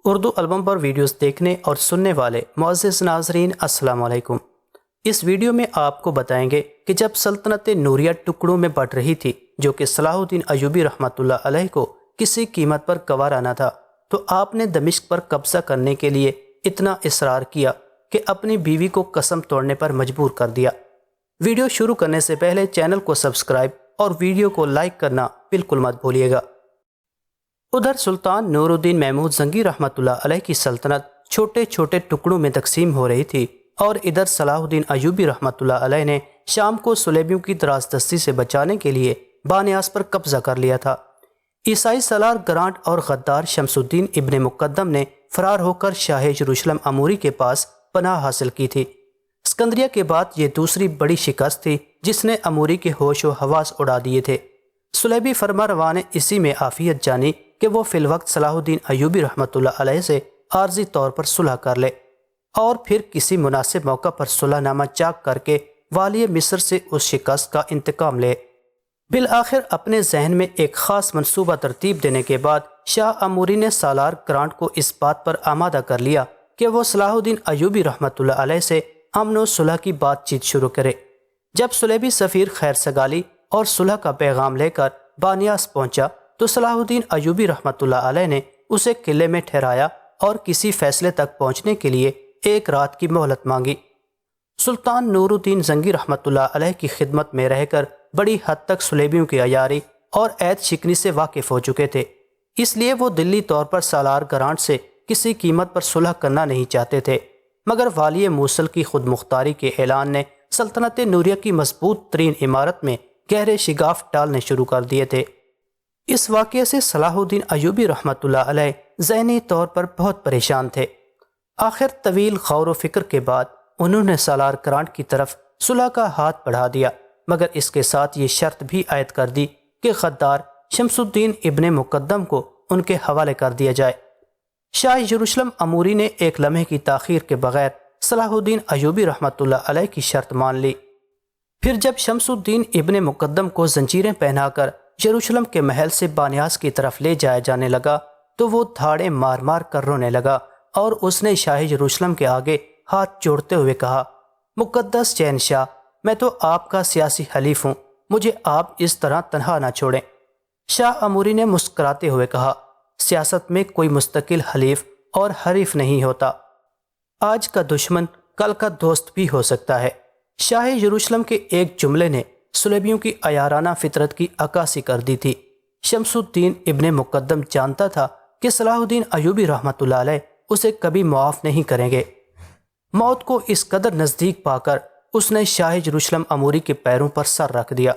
Urdu album پر videos دیکھنے اور سننے والے معزز ناظرین السلام علیکم۔ اس ویڈیو میں آپ کو بتائیں گے کہ جب سلطنت نوریہ ٹکڑوں میں بٹ رہی تھی، جو کہ صلاح الدین ایوبی رحمۃ اللہ علیہ کو کسی قیمت پر گوارا نہ تھا، تو آپ نے دمشق پر قبضہ کرنے کے لیے اتنا اصرار کیا کہ اپنی بیوی کو قسم توڑنے پر مجبور کر دیا۔ ویڈیو شروع کرنے سے پہلے چینل کو سبسکرائب اور ویڈیو کو لائک کرنا بالکل مت بھولیے گا۔ ادھر سلطان نور الدین محمود زنگی رحمۃ اللہ علیہ کی سلطنت چھوٹے چھوٹے ٹکڑوں میں تقسیم ہو رہی تھی، اور ادھر صلاح الدین ایوبی رحمۃ اللہ علیہ نے شام کو صلیبیوں کی ترازدستی سے بچانے کے لیے بانیاس پر قبضہ کر لیا تھا۔ عیسائی سالار گرانٹ اور غدار شمس الدین ابن مقدم نے فرار ہو کر شاہ یروشلم اموری کے پاس پناہ حاصل کی تھی۔ اسکندریہ کے بعد یہ دوسری بڑی شکست تھی جس نے اموری کے ہوش و حواس اڑا دیے تھے۔ صلیبی فرما روا نے اسی میں عافیت جانی کہ وہ فی الوقت صلاح الدین ایوبی رحمۃ اللہ علیہ سے عارضی طور پر صلح کر لے، اور پھر کسی مناسب موقع پر صلح نامہ چاک کر کے والی مصر سے اس شکست کا انتقام لے۔ بالآخر اپنے ذہن میں ایک خاص منصوبہ ترتیب دینے کے بعد شاہ اموری نے سالار گرانٹ کو اس بات پر آمادہ کر لیا کہ وہ صلاح الدین ایوبی رحمۃ اللہ علیہ سے امن و صلح کی بات چیت شروع کرے۔ جب صلیبی سفیر خیر سگالی اور صلح کا پیغام لے کر بانیاس پہنچا تو صلاح الدین ایوبی رحمۃ اللہ علیہ نے اسے قلعے میں ٹھہرایا اور کسی فیصلے تک پہنچنے کے لیے ایک رات کی مہلت مانگی۔ سلطان نور الدین زنگی رحمۃ اللہ علیہ کی خدمت میں رہ کر بڑی حد تک صلیبیوں کی عیاری اور عید شکنی سے واقف ہو چکے تھے، اس لیے وہ دلی طور پر سالار گرانٹ سے کسی قیمت پر صلح کرنا نہیں چاہتے تھے، مگر والی موصل کی خود مختاری کے اعلان نے سلطنت نوریہ کی مضبوط ترین عمارت میں گہرے شگاف ڈالنے شروع کر دیے تھے۔ اس واقعے سے صلاح الدین ایوبی رحمۃ اللہ علیہ ذہنی طور پر بہت پریشان تھے۔ آخر طویل غور و فکر کے بعد انہوں نے سالار گرانٹ کی طرف صلح کا ہاتھ بڑھا دیا، مگر اس کے ساتھ یہ شرط بھی عائد کر دی کہ غدار شمس الدین ابن مقدم کو ان کے حوالے کر دیا جائے۔ شاہ یروشلم اموری نے ایک لمحے کی تاخیر کے بغیر صلاح الدین ایوبی رحمۃ اللہ علیہ کی شرط مان لی۔ پھر جب شمس الدین ابن مقدم کو زنجیریں پہنا کر یروشلم کے محل سے بانیاس کی طرف لے جایا جانے لگا تو وہ دھاڑے مار مار کر رونے لگا، اور اس نے شاہ یروشلم کے آگے ہاتھ جوڑتے ہوئے کہا، مقدس شہنشاہ، میں تو آپ کا سیاسی حلیف ہوں، مجھے آپ اس طرح تنہا نہ چھوڑیں۔ شاہ اموری نے مسکراتے ہوئے کہا، سیاست میں کوئی مستقل حلیف اور حریف نہیں ہوتا، آج کا دشمن کل کا دوست بھی ہو سکتا ہے۔ شاہ یروشلم کے ایک جملے نے صلیبیوں کی عیارانہ فطرت کی عکاسی کر دی تھی۔ شمس الدین ابن مقدم جانتا تھا کہ صلاح الدین ایوبی رحمۃ اللہ علیہ اسے کبھی معاف نہیں کریں گے۔ موت کو اس قدر نزدیک پا کر اس نے شاہ یروشلم اموری کے پیروں پر سر رکھ دیا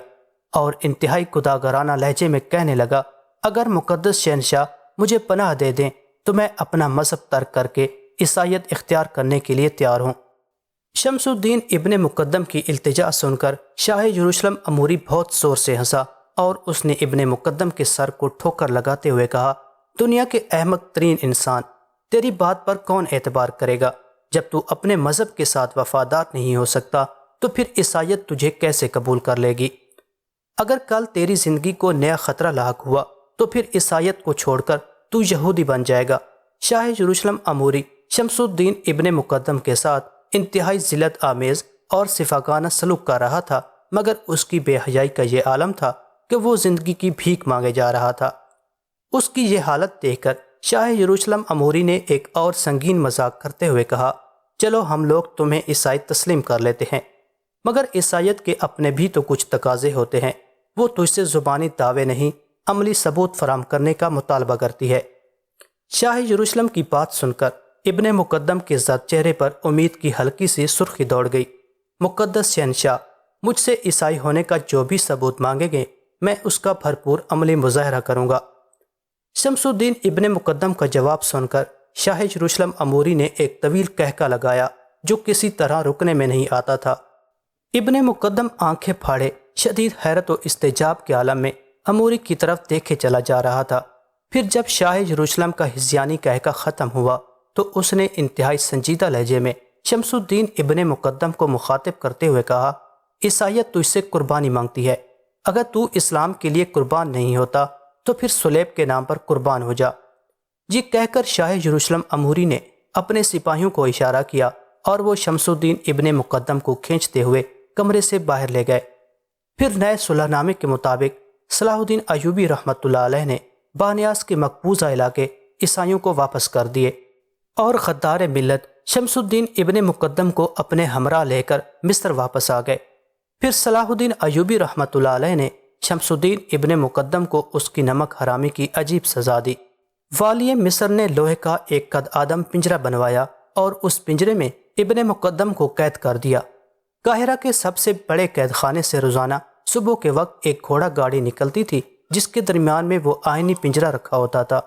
اور انتہائی خداگرانہ لہجے میں کہنے لگا، اگر مقدس شہنشاہ مجھے پناہ دے دیں تو میں اپنا مذہب ترک کر کے عیسائیت اختیار کرنے کے لیے تیار ہوں۔ شمس الدین ابن مقدم کی التجا سن کر شاہ یروشلم اموری بہت زور سے ہنسا، اور اس نے ابن مقدم کے سر کو ٹھوکر لگاتے ہوئے کہا، دنیا کے احمق ترین انسان، تیری بات پر کون اعتبار کرے گا؟ جب تو اپنے مذہب کے ساتھ وفادار نہیں ہو سکتا تو پھر عیسائیت تجھے کیسے قبول کر لے گی؟ اگر کل تیری زندگی کو نیا خطرہ لاحق ہوا تو پھر عیسائیت کو چھوڑ کر تو یہودی بن جائے گا۔ شاہ یروشلم اموری شمس الدین ابن مقدم کے ساتھ انتہائی ذلت آمیز اور صفاقانہ سلوک کر رہا تھا، مگر اس کی بے حیائی کا یہ عالم تھا کہ وہ زندگی کی بھیک مانگے جا رہا تھا۔ اس کی یہ حالت دیکھ کر شاہ یروشلم اموری نے ایک اور سنگین مذاق کرتے ہوئے کہا، چلو ہم لوگ تمہیں عیسائیت تسلیم کر لیتے ہیں، مگر عیسائیت کے اپنے بھی تو کچھ تقاضے ہوتے ہیں، وہ تجھ سے زبانی دعوے نہیں، عملی ثبوت فراہم کرنے کا مطالبہ کرتی ہے۔ شاہ یروشلم کی بات سن کر ابن مقدم کے زرد چہرے پر امید کی ہلکی سی سرخی دوڑ گئی۔ مقدس شہنشاہ، مجھ سے عیسائی ہونے کا جو بھی ثبوت مانگیں گے میں اس کا بھرپور عملی مظاہرہ کروں گا۔ شمس الدین ابن مقدم کا جواب سن کر شاہ یروشلم اموری نے ایک طویل کہکا لگایا جو کسی طرح رکنے میں نہیں آتا تھا۔ ابن مقدم آنکھیں پھاڑے شدید حیرت و استعجاب کے عالم میں اموری کی طرف دیکھے چلا جا رہا تھا۔ پھر جب شاہ یروشلم کا ہذیانی کہکا ختم ہوا تو اس نے انتہائی سنجیدہ لہجے میں شمس الدین ابن مقدم کو مخاطب کرتے ہوئے کہا، عیسائیت تجھ سے قربانی مانگتی ہے، اگر تو اسلام کے لیے قربان نہیں ہوتا تو پھر صلیب کے نام پر قربان ہو جا۔ یہ کہہ کر شاہ یروشلم اموری نے اپنے سپاہیوں کو اشارہ کیا اور وہ شمس الدین ابن مقدم کو کھینچتے ہوئے کمرے سے باہر لے گئے۔ پھر نئے صلح نامے کے مطابق صلاح الدین ایوبی رحمۃ اللہ علیہ نے بانیاس کے مقبوضہ علاقے عیسائیوں کو واپس کر دیے اور غدار ملت شمس الدین ابن مقدم کو اپنے ہمراہ لے کر مصر واپس آ گئے۔ پھر صلاح الدین ایوبی رحمۃ اللہ علیہ نے شمس الدین ابن مقدم کو اس کی نمک حرامی کی عجیب سزا دی۔ والی مصر نے لوہے کا ایک قد آدم پنجرہ بنوایا اور اس پنجرے میں ابن مقدم کو قید کر دیا۔ قاہرہ کے سب سے بڑے قید خانے سے روزانہ صبح کے وقت ایک گھوڑا گاڑی نکلتی تھی جس کے درمیان میں وہ آئینی پنجرہ رکھا ہوتا تھا۔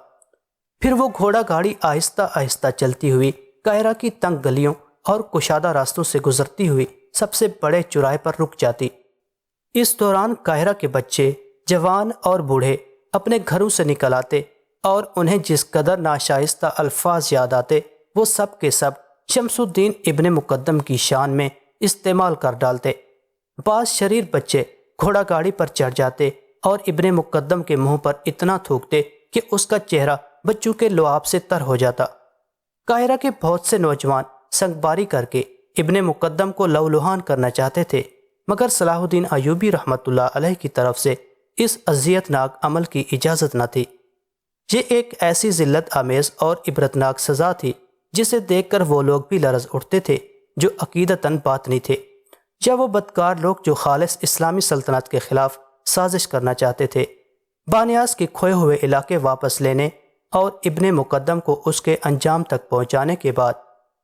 پھر وہ گھوڑا گاڑی آہستہ آہستہ چلتی ہوئی قاہرہ کی تنگ گلیوں اور کشادہ راستوں سے گزرتی ہوئی سب سے بڑے چوراہے پر رک جاتی۔ اس دوران قاہرہ کے بچے، جوان اور بوڑھے اپنے گھروں سے نکل آتے اور انہیں جس قدر ناشائستہ الفاظ یاد آتے وہ سب کے سب شمس الدین ابن مقدم کی شان میں استعمال کر ڈالتے۔ بعض شریر بچے گھوڑا گاڑی پر چڑھ جاتے اور ابن مقدم کے منہ پر اتنا تھوکتے کہ اس کا چہرہ بچوں کے لعاب سے تر ہو جاتا۔ قاہرہ کے بہت سے نوجوان سنگباری کر کے ابن مقدم کو لہولہان کرنا چاہتے تھے، مگر صلاح الدین ایوبی رحمۃ اللہ علیہ کی طرف سے اس اذیت ناک عمل کی اجازت نہ تھی۔ یہ ایک ایسی ذلت آمیز اور عبرتناک سزا تھی جسے دیکھ کر وہ لوگ بھی لرز اٹھتے تھے جو عقیدتاً باطنی تھے، یا وہ بدکار لوگ جو خالص اسلامی سلطنت کے خلاف سازش کرنا چاہتے تھے۔ بانیاس کے کھوئے ہوئے علاقے واپس لینے اور ابن مقدم کو اس کے انجام تک پہنچانے کے بعد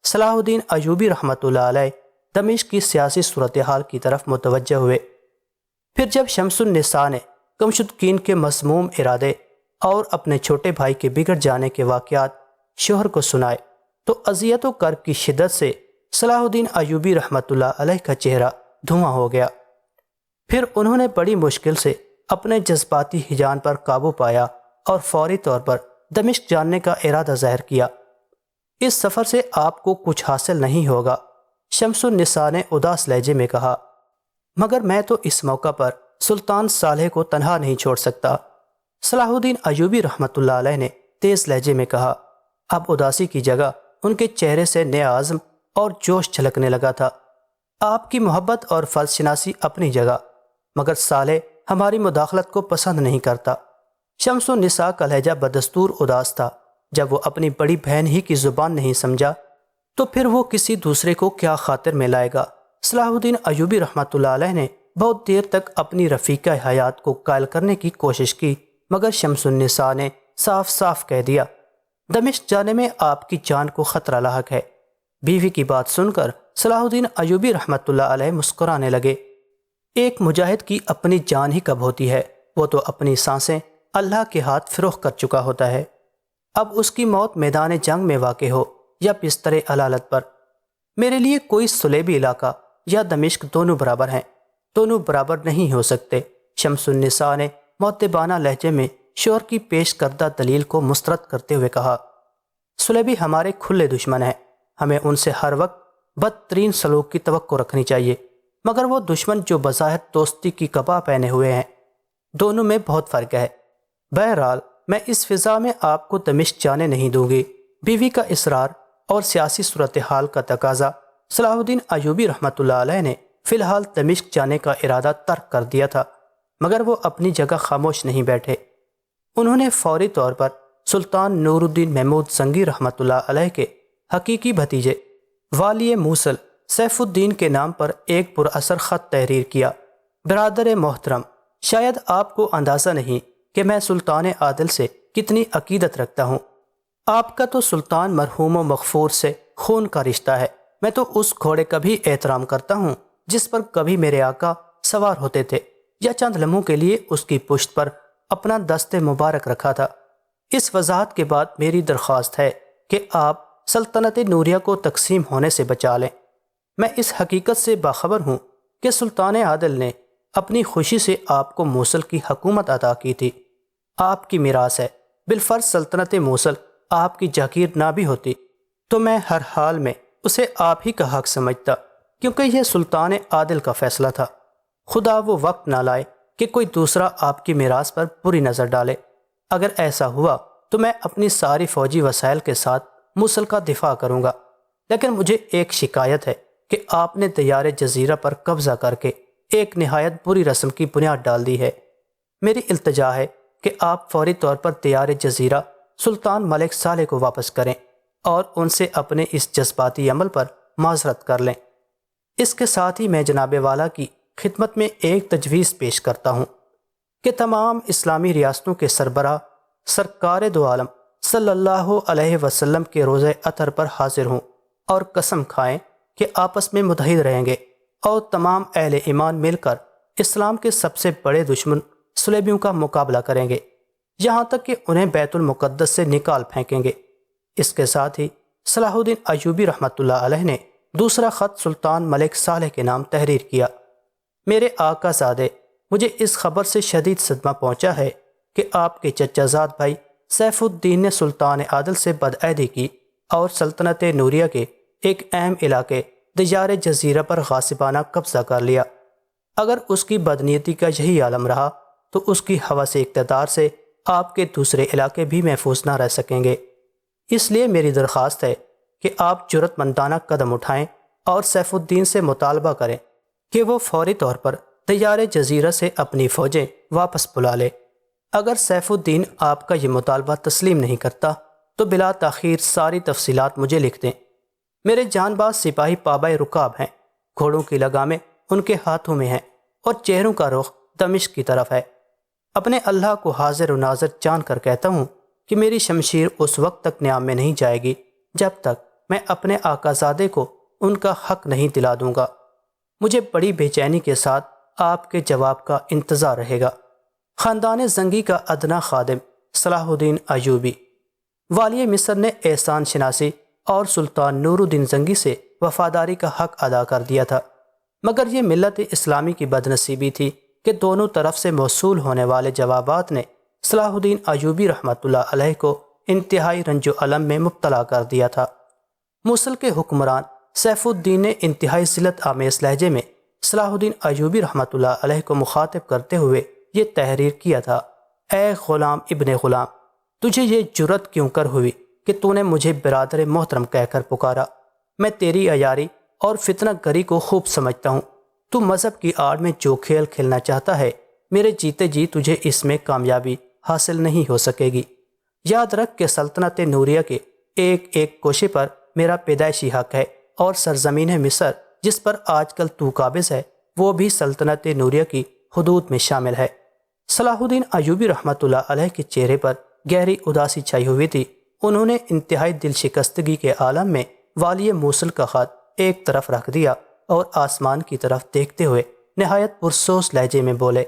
صلاح الدین ایوبی رحمۃ اللہ علیہ دمشق کی سیاسی صورتحال کی طرف متوجہ ہوئے۔ پھر جب شمس النساء نے کمشدکین کے مذموم ارادے اور اپنے چھوٹے بھائی کے بگڑ جانے کے واقعات شوہر کو سنائے تو اذیت و کرب کی شدت سے صلاح الدین ایوبی رحمۃ اللہ علیہ کا چہرہ دھواں ہو گیا۔ پھر انہوں نے بڑی مشکل سے اپنے جذباتی ہیجان پر قابو پایا اور فوری طور پر دمشق جانے کا ارادہ ظاہر کیا۔ اس سفر سے آپ کو کچھ حاصل نہیں ہوگا، شمس النساء نے اداس لہجے میں کہا، مگر میں تو اس موقع پر سلطان صالح کو تنہا نہیں چھوڑ سکتا۔ صلاح الدین ایوبی رحمۃ اللہ علیہ نے تیز لہجے میں کہا۔ اب اداسی کی جگہ ان کے چہرے سے نیا عزم اور جوش چھلکنے لگا تھا۔ آپ کی محبت اور فرض شناسی اپنی جگہ، مگر صالح ہماری مداخلت کو پسند نہیں کرتا۔ شمس النساء کا لہجہ بدستور اداس تھا۔ جب وہ اپنی بڑی بہن ہی کی زبان نہیں سمجھا تو پھر وہ کسی دوسرے کو کیا خاطر میں لائے گا۔ صلاح الدین ایوبی رحمۃ اللہ علیہ نے بہت دیر تک اپنی رفیقہ حیات کو قائل کرنے کی کوشش کی، مگر شمس النساء نے صاف صاف کہہ دیا، دمشق جانے میں آپ کی جان کو خطرہ لاحق ہے۔ بیوی کی بات سن کر صلاح الدین ایوبی رحمۃ اللہ علیہ مسکرانے لگے۔ ایک مجاہد کی اپنی جان ہی کب ہوتی ہے، وہ تو اپنی سانسیں اللہ کے ہاتھ فروخت کر چکا ہوتا ہے۔ اب اس کی موت میدان جنگ میں واقع ہو یا بستر علالت پر، میرے لیے کوئی صلیبی علاقہ یا دمشق دونوں برابر ہیں، دونوں برابر نہیں ہو سکتے۔ شمس النساء نے مؤدبانہ لہجے میں شوہر کی پیش کردہ دلیل کو مسترد کرتے ہوئے کہا، صلیبی ہمارے کھلے دشمن ہیں، ہمیں ان سے ہر وقت بدترین سلوک کی توقع رکھنی چاہیے، مگر وہ دشمن جو بظاہر دوستی کی کپاہ پہنے ہوئے ہیں، دونوں میں بہت فرق ہے۔ بہرحال میں اس فضا میں آپ کو دمشق جانے نہیں دوں گی۔ بیوی کا اصرار اور سیاسی صورتحال کا تقاضا، صلاح الدین ایوبی رحمۃ اللہ علیہ نے فی الحال دمشق جانے کا ارادہ ترک کر دیا تھا، مگر وہ اپنی جگہ خاموش نہیں بیٹھے۔ انہوں نے فوری طور پر سلطان نور الدین محمود زنگی رحمۃ اللہ علیہ کے حقیقی بھتیجے والی موصل سیف الدین کے نام پر ایک پراثر خط تحریر کیا۔ برادر محترم، شاید آپ کو اندازہ نہیں کہ میں سلطان عادل سے کتنی عقیدت رکھتا ہوں۔ آپ کا تو سلطان مرحوم و مغفور سے خون کا رشتہ ہے۔ میں تو اس گھوڑے کا بھی احترام کرتا ہوں جس پر کبھی میرے آقا سوار ہوتے تھے یا چند لمحوں کے لیے اس کی پشت پر اپنا دست مبارک رکھا تھا۔ اس وضاحت کے بعد میری درخواست ہے کہ آپ سلطنت نوریہ کو تقسیم ہونے سے بچا لیں۔ میں اس حقیقت سے باخبر ہوں کہ سلطان عادل نے اپنی خوشی سے آپ کو موصل کی حکومت عطا کی تھی، آپ کی میراث ہے۔ بالفرض سلطنت موصل آپ کی جاگیر نہ بھی ہوتی تو میں ہر حال میں اسے آپ ہی کا حق سمجھتا، کیونکہ یہ سلطان عادل کا فیصلہ تھا۔ خدا وہ وقت نہ لائے کہ کوئی دوسرا آپ کی میراث پر بری نظر ڈالے۔ اگر ایسا ہوا تو میں اپنی ساری فوجی وسائل کے ساتھ موصل کا دفاع کروں گا، لیکن مجھے ایک شکایت ہے کہ آپ نے دیار جزیرہ پر قبضہ کر کے ایک نہایت بری رسم کی بنیاد ڈال دی ہے۔ میری التجا ہے کہ آپ فوری طور پر دیار جزیرہ سلطان ملک صالح کو واپس کریں اور ان سے اپنے اس جذباتی عمل پر معذرت کر لیں۔ اس کے ساتھ ہی میں جناب والا کی خدمت میں ایک تجویز پیش کرتا ہوں کہ تمام اسلامی ریاستوں کے سربراہ سرکار دو عالم صلی اللہ علیہ وسلم کے روزہ اطہر پر حاضر ہوں اور قسم کھائیں کہ آپس میں متحد رہیں گے اور تمام اہل ایمان مل کر اسلام کے سب سے بڑے دشمن صلیبیوں کا مقابلہ کریں گے، یہاں تک کہ انہیں بیت المقدس سے نکال پھینکیں گے۔ اس کے ساتھ ہی صلاح الدین ایوبی رحمۃ اللہ علیہ نے دوسرا خط سلطان ملک صالح کے نام تحریر کیا۔ میرے آقا زادے، مجھے اس خبر سے شدید صدمہ پہنچا ہے کہ آپ کے چچا زاد بھائی سیف الدین نے سلطان عادل سے بدعہدی کی اور سلطنت نوریہ کے ایک اہم علاقے دیار جزیرہ پر غاصبانہ قبضہ کر لیا۔ اگر اس کی بدنیتی کا یہی عالم رہا تو اس کی ہوس اقتدار سے آپ کے دوسرے علاقے بھی محفوظ نہ رہ سکیں گے۔ اس لیے میری درخواست ہے کہ آپ جرأت مندانہ قدم اٹھائیں اور سیف الدین سے مطالبہ کریں کہ وہ فوری طور پر دیار جزیرہ سے اپنی فوجیں واپس بلا لے۔ اگر سیف الدین آپ کا یہ مطالبہ تسلیم نہیں کرتا تو بلا تاخیر ساری تفصیلات مجھے لکھ دیں۔ میرے جان باز سپاہی پابۂ رکاب ہیں، گھوڑوں کی لگامیں ان کے ہاتھوں میں ہیں اور چہروں کا رخ دمشق کی طرف ہے۔ اپنے اللہ کو حاضر و ناظر جان کر کہتا ہوں کہ میری شمشیر اس وقت تک نیام میں نہیں جائے گی جب تک میں اپنے آقا زادے کو ان کا حق نہیں دلا دوں گا۔ مجھے بڑی بے چینی کے ساتھ آپ کے جواب کا انتظار رہے گا۔ خاندان زنگی کا ادنا خادم صلاح الدین ایوبی۔ والی مصر نے احسان شناسی اور سلطان نور الدین زنگی سے وفاداری کا حق ادا کر دیا تھا، مگر یہ ملت اسلامی کی بدنصیبی تھی کہ دونوں طرف سے موصول ہونے والے جوابات نے صلاح الدین ایوبی رحمۃ اللہ علیہ کو انتہائی رنج و الم میں مبتلا کر دیا تھا۔ موصل کے حکمران سیف الدین نے انتہائی ذلت آمیز لہجے میں صلاح الدین ایوبی رحمۃ اللہ علیہ کو مخاطب کرتے ہوئے یہ تحریر کیا تھا: اے غلام ابن غلام، تجھے یہ جرأت کیوں کر ہوئی کہ تو نے مجھے برادر محترم کہہ کر پکارا؟ میں تیری عیاری اور فتنہ گری کو خوب سمجھتا ہوں۔ تو مذہب کی آڑ میں جو کھیل کھیلنا چاہتا ہے، میرے جیتے جی تجھے اس میں کامیابی حاصل نہیں ہو سکے گی۔ یاد رکھ کہ سلطنت نوریہ کے ایک ایک کوشے پر میرا پیدائشی حق ہے، اور سرزمین مصر جس پر آج کل تو قابض ہے وہ بھی سلطنت نوریہ کی حدود میں شامل ہے۔ صلاح الدین ایوبی رحمۃ اللہ علیہ کے چہرے پر گہری اداسی چھائی ہوئی تھی۔ انہوں نے انتہائی دل شکستگی کے عالم میں والی موصل کا خط ایک طرف رکھ دیا اور آسمان کی طرف دیکھتے ہوئے نہایت پرسوز لہجے میں بولے: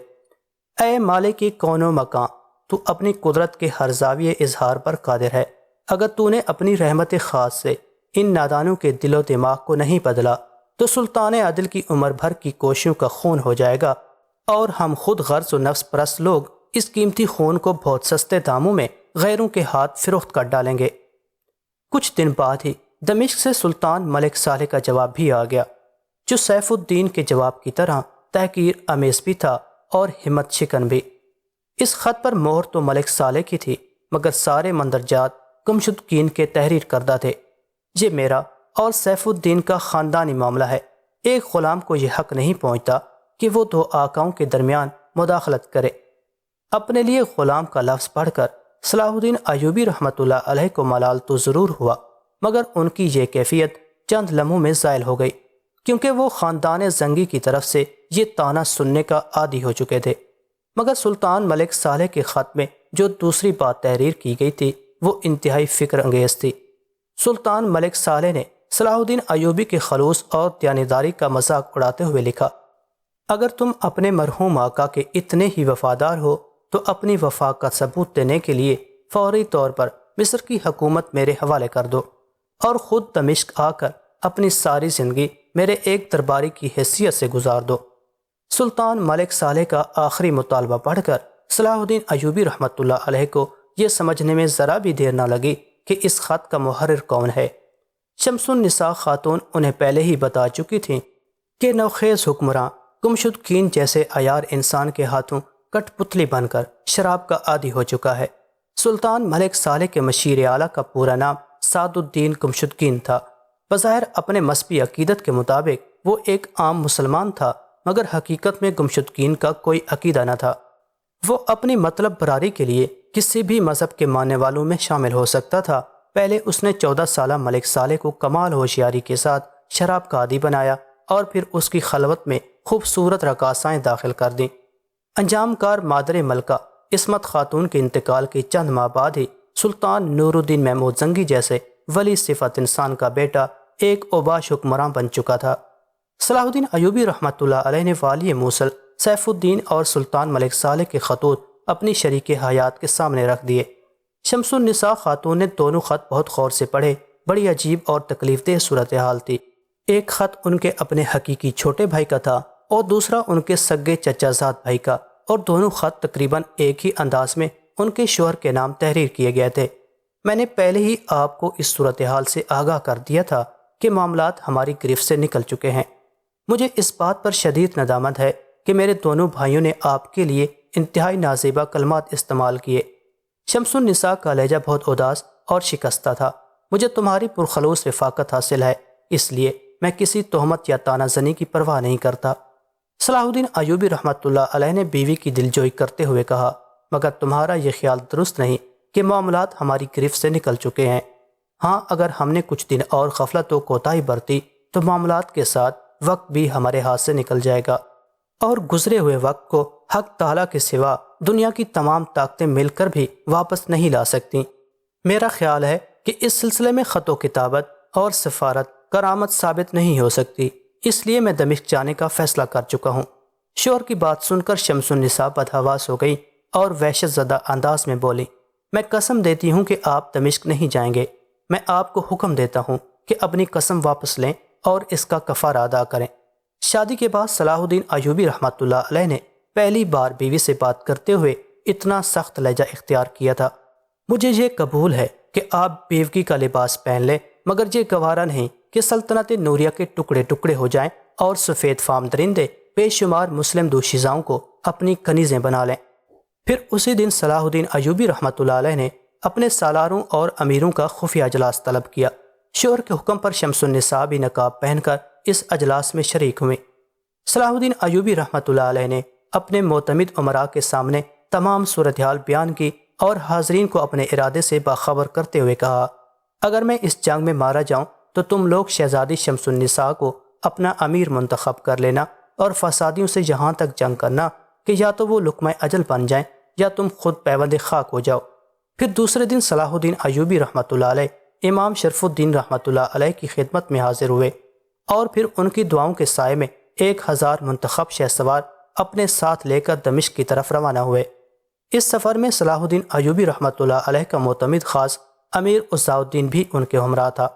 اے مالک کون و مکان، تو اپنی قدرت کے ہر زاویے اظہار پر قادر ہے۔ اگر تو نے اپنی رحمت خاص سے ان نادانوں کے دل و دماغ کو نہیں بدلا تو سلطان عادل کی عمر بھر کی کوششوں کا خون ہو جائے گا، اور ہم خود غرض و نفس پرست لوگ اس قیمتی خون کو بہت سستے داموں میں غیروں کے ہاتھ فروخت کر ڈالیں گے۔ کچھ دن بعد ہی دمشق سے سلطان ملک صالح کا جواب بھی آ گیا، جو سیف الدین کے جواب کی طرح تحقیر امیز بھی تھا اور ہمت شکن بھی۔ اس خط پر مہر تو ملک صالح کی تھی، مگر سارے مندرجات گمشدگین کے تحریر کردہ تھے۔ یہ میرا اور سیف الدین کا خاندانی معاملہ ہے۔ ایک غلام کو یہ حق نہیں پہنچتا کہ وہ دو آقاؤں کے درمیان مداخلت کرے۔ اپنے لیے غلام کا لفظ پڑھ کر صلاح الدین ایوبی رحمۃ اللہ علیہ کو ملال تو ضرور ہوا، مگر ان کی یہ کیفیت چند لمحوں میں زائل ہو گئی، کیونکہ وہ خاندان زنگی کی طرف سے یہ طعنہ سننے کا عادی ہو چکے تھے۔ مگر سلطان ملک صالح کے خط میں جو دوسری بات تحریر کی گئی تھی وہ انتہائی فکر انگیز تھی۔ سلطان ملک صالح نے صلاح الدین ایوبی کے خلوص اور دیانتداری کا مذاق اڑاتے ہوئے لکھا: اگر تم اپنے مرحوم آقا کے اتنے ہی وفادار ہو تو اپنی وفا کا ثبوت دینے کے لیے فوری طور پر مصر کی حکومت میرے حوالے کر دو، اور خود دمشق آ کر اپنی ساری زندگی میرے ایک درباری کی حیثیت سے گزار دو۔ سلطان ملک صالح کا آخری مطالبہ پڑھ کر صلاح الدین ایوبی رحمۃ اللہ علیہ کو یہ سمجھنے میں ذرا بھی دیر نہ لگی کہ اس خط کا محرر کون ہے۔ شمس النساء خاتون انہیں پہلے ہی بتا چکی تھیں کہ نوخیز حکمراں گمشدگین جیسے عیار انسان کے ہاتھوں کٹ پتلی بن کر شراب کا عادی ہو چکا ہے۔ سلطان ملک صالح کے مشیر اعلیٰ کا پورا نام سعد الدین گمشدگین تھا۔ بظاہر اپنے مذہبی عقیدت کے مطابق وہ ایک عام مسلمان تھا، مگر حقیقت میں گمشدگین کا کوئی عقیدہ نہ تھا۔ وہ اپنی مطلب براری کے لیے کسی بھی مذہب کے ماننے والوں میں شامل ہو سکتا تھا۔ پہلے اس نے 14 سالہ ملک صالح کو کمال ہوشیاری کے ساتھ شراب کا عادی بنایا اور پھر اس کی خلوت میں خوبصورت رقاصائیں داخل کر دیں۔ انجام کار مادر ملکہ عصمت خاتون کے انتقال کے چند ماہ بعد ہی سلطان نور الدین محمود زنگی جیسے ولی صفت انسان کا بیٹا ایک اوباش حکمراں بن چکا تھا۔ صلاح الدین ایوبی رحمۃ اللہ علیہ نے والی موصل سیف الدین اور سلطان ملک صالح کے خطوط اپنی شریک حیات کے سامنے رکھ دیے۔ شمس النساء خاتون نے دونوں خط بہت غور سے پڑھے۔ بڑی عجیب اور تکلیف دہ صورتحال تھی۔ ایک خط ان کے اپنے حقیقی چھوٹے بھائی کا تھا اور دوسرا ان کے سگے چچا زاد بھائی کا، اور دونوں خط تقریباً ایک ہی انداز میں ان کے شوہر کے نام تحریر کیے گئے تھے۔ میں نے پہلے ہی آپ کو اس صورتحال سے آگاہ کر دیا تھا کہ معاملات ہماری گرفت سے نکل چکے ہیں۔ مجھے اس بات پر شدید ندامت ہے کہ میرے دونوں بھائیوں نے آپ کے لیے انتہائی نازیبا کلمات استعمال کیے۔ شمس النساء کا لہجہ بہت اداس اور شکستہ تھا۔ مجھے تمہاری پرخلوص رفاقت حاصل ہے، اس لیے میں کسی تہمت یا طعنہ زنی کی پرواہ نہیں کرتا۔ صلاح الدین ایوبی رحمۃ اللہ علیہ نے بیوی کی دلجوئی کرتے ہوئے کہا، مگر تمہارا یہ خیال درست نہیں کہ معاملات ہماری گرفت سے نکل چکے ہیں۔ ہاں، اگر ہم نے کچھ دن اور غفلت و کوتاہی برتی تو معاملات کے ساتھ وقت بھی ہمارے ہاتھ سے نکل جائے گا، اور گزرے ہوئے وقت کو حق تعالیٰ کے سوا دنیا کی تمام طاقتیں مل کر بھی واپس نہیں لا سکتی۔ میرا خیال ہے کہ اس سلسلے میں خط و کتابت اور سفارت کرامت ثابت نہیں ہو سکتی، اس لیے میں دمشق جانے کا فیصلہ کر چکا ہوں۔ شوہر کی بات سن کر شمس النساء بدحواس ہو گئی اور وحشت زدہ انداز میں بولی، میں قسم دیتی ہوں کہ آپ دمشق نہیں جائیں گے۔ میں آپ کو حکم دیتا ہوں کہ اپنی قسم واپس لیں اور اس کا کفارہ ادا کریں۔ شادی کے بعد صلاح الدین ایوبی رحمۃ اللہ علیہ نے پہلی بار بیوی سے بات کرتے ہوئے اتنا سخت لہجہ اختیار کیا تھا، مجھے یہ قبول ہے کہ آپ بیوگی کا لباس پہن لیں، مگر یہ گوارا نہیں کہ سلطنت نوریہ کے ٹکڑے ٹکڑے ہو جائیں اور سفید فام درندے بے شمار مسلم دوشیزاؤں کو اپنی کنیزیں بنا لیں۔ پھر اسی دن صلاح الدین ایوبی رحمۃ اللہ علیہ نے اپنے سالاروں اور امیروں کا خفیہ اجلاس طلب کیا۔ شوہر کے حکم پر شمس النساء بھی نقاب پہن کر اس اجلاس میں شریک ہوئیں۔ صلاح الدین ایوبی رحمۃ اللہ علیہ نے اپنے معتمد امراء کے سامنے تمام صورتحال بیان کی اور حاضرین کو اپنے ارادے سے باخبر کرتے ہوئے کہا، اگر میں اس جنگ میں مارا جاؤں تو تم لوگ شہزادی شمس النساء کو اپنا امیر منتخب کر لینا اور فسادیوں سے یہاں تک جنگ کرنا کہ یا تو وہ لقمہ اجل بن جائیں یا تم خود پیوند خاک ہو جاؤ۔ پھر دوسرے دن صلاح الدین ایوبی رحمۃ اللہ علیہ امام شرف الدین رحمۃ اللہ علیہ کی خدمت میں حاضر ہوئے، اور پھر ان کی دعاؤں کے سائے میں 1000 منتخب شہسوار اپنے ساتھ لے کر دمشق کی طرف روانہ ہوئے۔ اس سفر میں صلاح الدین ایوبی رحمۃ اللہ علیہ کا معتمد خاص امیر عزاء الدین بھی ان کے ہمراہ تھا۔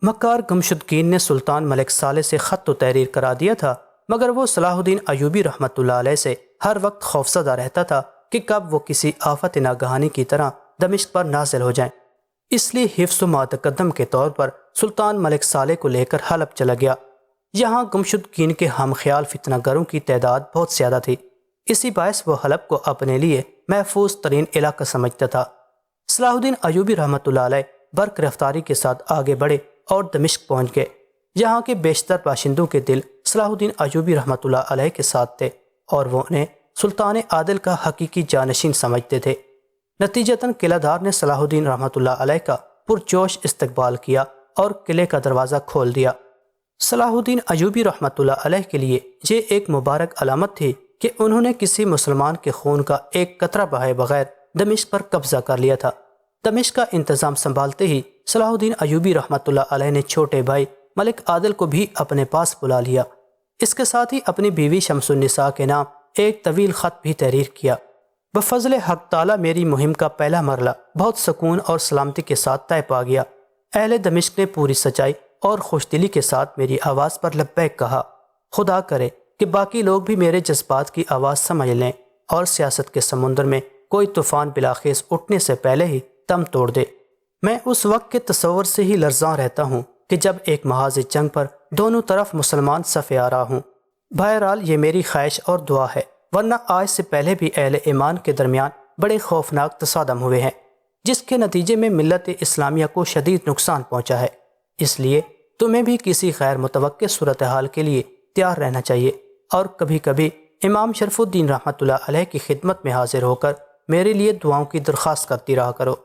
مکار گمشدگین نے سلطان ملک صالح سے خط تو تحریر کرا دیا تھا، مگر وہ صلاح الدین ایوبی رحمۃ اللہ علیہ سے ہر وقت خوفزدہ رہتا تھا کہ کب وہ کسی آفت ناگہانی کی طرح دمشق پر نازل ہو جائیں۔ اس لیے حفظ و متقدم کے طور پر سلطان ملک صالح کو لے کر حلب چلا گیا۔ یہاں گمشدگین کے ہم خیال فتنہ گروں کی تعداد بہت زیادہ تھی، اسی باعث وہ حلب کو اپنے لیے محفوظ ترین علاقہ سمجھتا تھا۔ صلاح الدین ایوبی رحمۃ اللہ علیہ برق رفتاری کے ساتھ آگے بڑھے اور دمشق پہنچ گئے۔ یہاں کے بیشتر باشندوں کے دل صلاح الدین ایوبی رحمۃ اللہ علیہ کے ساتھ تھے اور وہ انہیں سلطان عادل کا حقیقی جانشین سمجھتے تھے۔ نتیجتاً قلعہ دار نے صلاح الدین رحمۃ اللہ علیہ کا پرجوش استقبال کیا اور قلعے کا دروازہ کھول دیا۔ صلاح الدین ایوبی رحمۃ اللہ علیہ کے لیے یہ ایک مبارک علامت تھی کہ انہوں نے کسی مسلمان کے خون کا ایک قطرہ بہائے بغیر دمشق پر قبضہ کر لیا تھا۔ دمشق کا انتظام سنبھالتے ہی صلاح الدین ایوبی رحمۃ اللہ علیہ نے چھوٹے بھائی ملک عادل کو بھی اپنے پاس بلا لیا۔ اس کے ساتھ ہی اپنی بیوی شمس النساء کے نام ایک طویل خط بھی تحریر کیا۔ بفضل حق تعالیٰ میری مہم کا پہلا مرحلہ بہت سکون اور سلامتی کے ساتھ طے پا گیا۔ اہل دمشق نے پوری سچائی اور خوش دلی کے ساتھ میری آواز پر لبیک کہا۔ خدا کرے کہ باقی لوگ بھی میرے جذبات کی آواز سمجھ لیں اور سیاست کے سمندر میں کوئی طوفان بلاخیز اٹھنے سے پہلے ہی دم توڑ دے۔ میں اس وقت کے تصور سے ہی لرزاں رہتا ہوں کہ جب ایک محاذ جنگ پر دونوں طرف مسلمان صفے آ رہا ہوں۔ بہرحال یہ میری خواہش اور دعا ہے، ورنہ آج سے پہلے بھی اہل ایمان کے درمیان بڑے خوفناک تصادم ہوئے ہیں۔ جس کے نتیجے میں ملت اسلامیہ کو شدید نقصان پہنچا ہے۔ اس لیے تمہیں بھی کسی غیر متوقع صورتحال کے لیے تیار رہنا چاہیے اور کبھی کبھی امام شرف الدین رحمۃ اللہ علیہ کی خدمت میں حاضر ہو کر میرے لیے دعاؤں کی درخواست کرتی رہا کرو۔